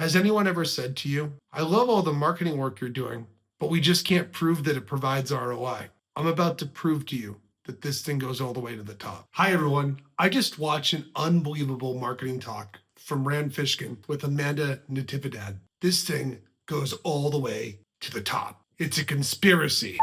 Has anyone ever said to you, I love all the marketing work you're doing, but we just can't prove that it provides ROI? I'm about to prove to you that this thing goes all the way to the top. Hi, everyone. I just watched an unbelievable marketing talk from Rand Fishkin with Amanda Natividad. This thing goes all the way to the top. It's a conspiracy.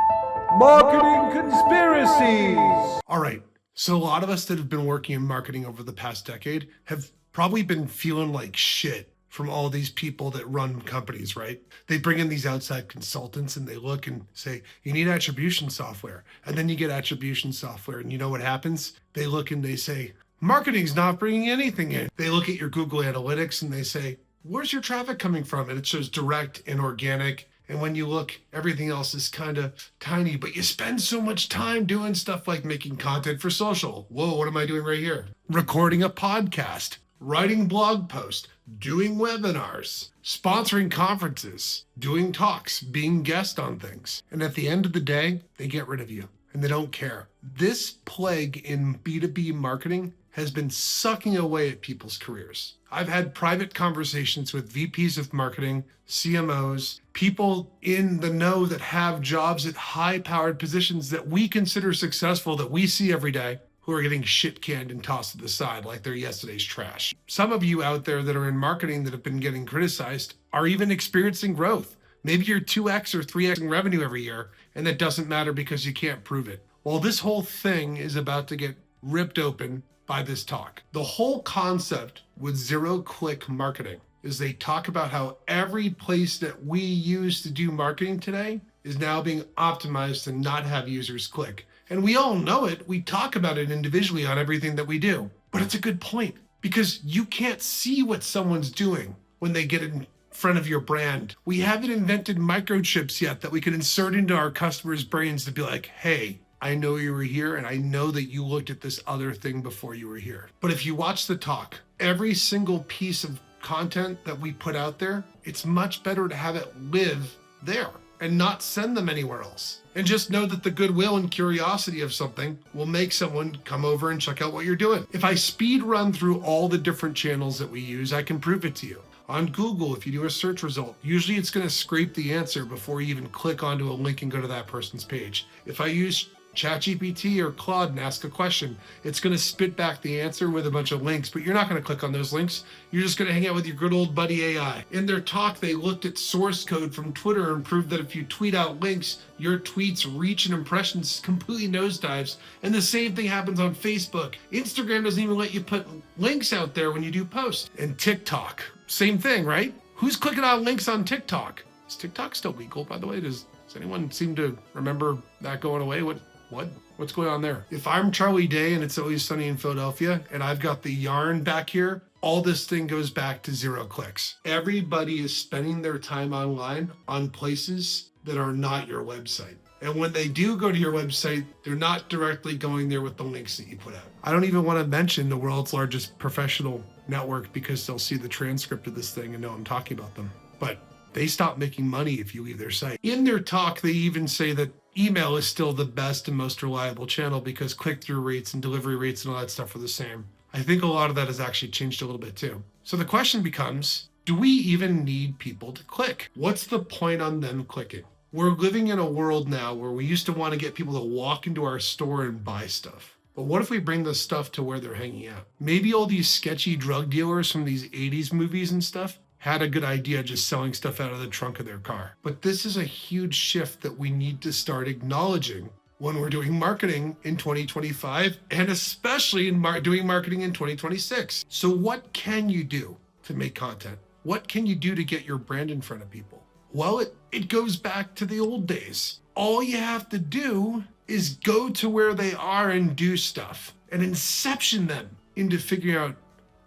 Marketing conspiracies! All right. So a lot of us that have been working in marketing over the past decade have probably been feeling like shit from all these people that run companies, right? They bring in these outside consultants and they look and say, you need attribution software. And then you get attribution software and you know what happens? They look and they say, marketing's not bringing anything in. They look at your Google Analytics and they say, where's your traffic coming from? And it shows direct and organic. And when you look, everything else is kind of tiny, but you spend so much time doing stuff like making content for social. Whoa, what am I doing right here? Recording a podcast, writing blog posts, doing webinars, sponsoring conferences, doing talks, being guest on things. And at the end of the day, they get rid of you and they don't care. This plague in B2B marketing has been sucking away at people's careers. I've had private conversations with VPs of marketing, CMOs, people in the know that have jobs at high-powered positions that we consider successful, that we see every day, who are getting shit canned and tossed to the side like they're yesterday's trash. Some of you out there that are in marketing that have been getting criticized are even experiencing growth. Maybe you're 2x or 3x in revenue every year, and that doesn't matter because you can't prove it. Well, this whole thing is about to get ripped open by this talk. The whole concept with zero-click marketing is they talk about how every place that we use to do marketing today is now being optimized to not have users click. And we all know it. We talk about it individually on everything that we do. But it's a good point because you can't see what someone's doing when they get in front of your brand. We haven't invented microchips yet that we can insert into our customers' brains to be like, hey, I know you were here and I know that you looked at this other thing before you were here. But if you watch the talk, every single piece of content that we put out there, it's much better to have it live there and not send them anywhere else. And just know that the goodwill and curiosity of something will make someone come over and check out what you're doing. If I speed run through all the different channels that we use, I can prove it to you. On Google, if you do a search result, usually it's going to scrape the answer before you even click onto a link and go to that person's page. If I use ChatGPT or Claude and ask a question, it's going to spit back the answer with a bunch of links, but you're not going to click on those links. You're just going to hang out with your good old buddy AI. In their talk, they looked at source code from Twitter and proved that if you tweet out links, your tweets reach and impressions completely nosedives. And the same thing happens on Facebook. Instagram doesn't even let you put links out there when you do posts. And TikTok, same thing, right? Who's clicking on links on TikTok? Is TikTok still legal, by the way? Does anyone seem to remember that going away? What's going on there? If I'm Charlie Day and It's Always Sunny in Philadelphia and I've got the yarn back here, all this thing goes back to 0 clicks. Everybody is spending their time online on places that are not your website. And when they do go to your website, they're not directly going there with the links that you put out. I don't even want to mention the world's largest professional network because they'll see the transcript of this thing and know I'm talking about them. But they stop making money if you leave their site. In their talk, they even say that email is still the best and most reliable channel because click-through rates and delivery rates and all that stuff are the same. I think a lot of that has actually changed a little bit too. So the question becomes, do we even need people to click? What's the point on them clicking? We're living in a world now where we used to want to get people to walk into our store and buy stuff. But what if we bring the stuff to where they're hanging out? Maybe all these sketchy drug dealers from these 80s movies and stuff had a good idea just selling stuff out of the trunk of their car. But this is a huge shift that we need to start acknowledging when we're doing marketing in 2025 and especially in doing marketing in 2026. So what can you do to make content? What can you do to get your brand in front of people? Well, it goes back to the old days. All you have to do is go to where they are and do stuff and inception them into figuring out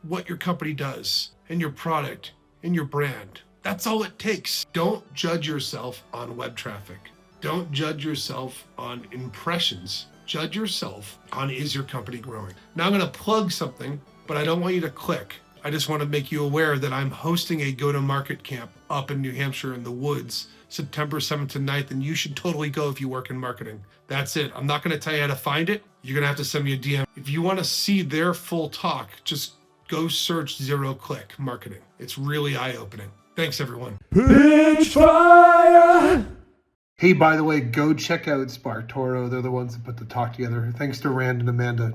what your company does and your product and your brand. That's all it takes. Don't judge yourself on web traffic. Don't judge yourself on impressions. Judge yourself on, is your company growing? Now I'm going to plug something, but I don't want you to click. I just want to make you aware that I'm hosting a go-to-market camp up in New Hampshire in the woods, September 7th to 9th, and you should totally go if you work in marketing. That's it. I'm not going to tell you how to find it. You're going to have to send me a DM. If you want to see their full talk, just go search zero-click marketing. It's really eye-opening. Thanks, everyone. Pitchfire! Hey, by the way, go check out SparkToro. They're the ones that put the talk together. Thanks to Rand and Amanda.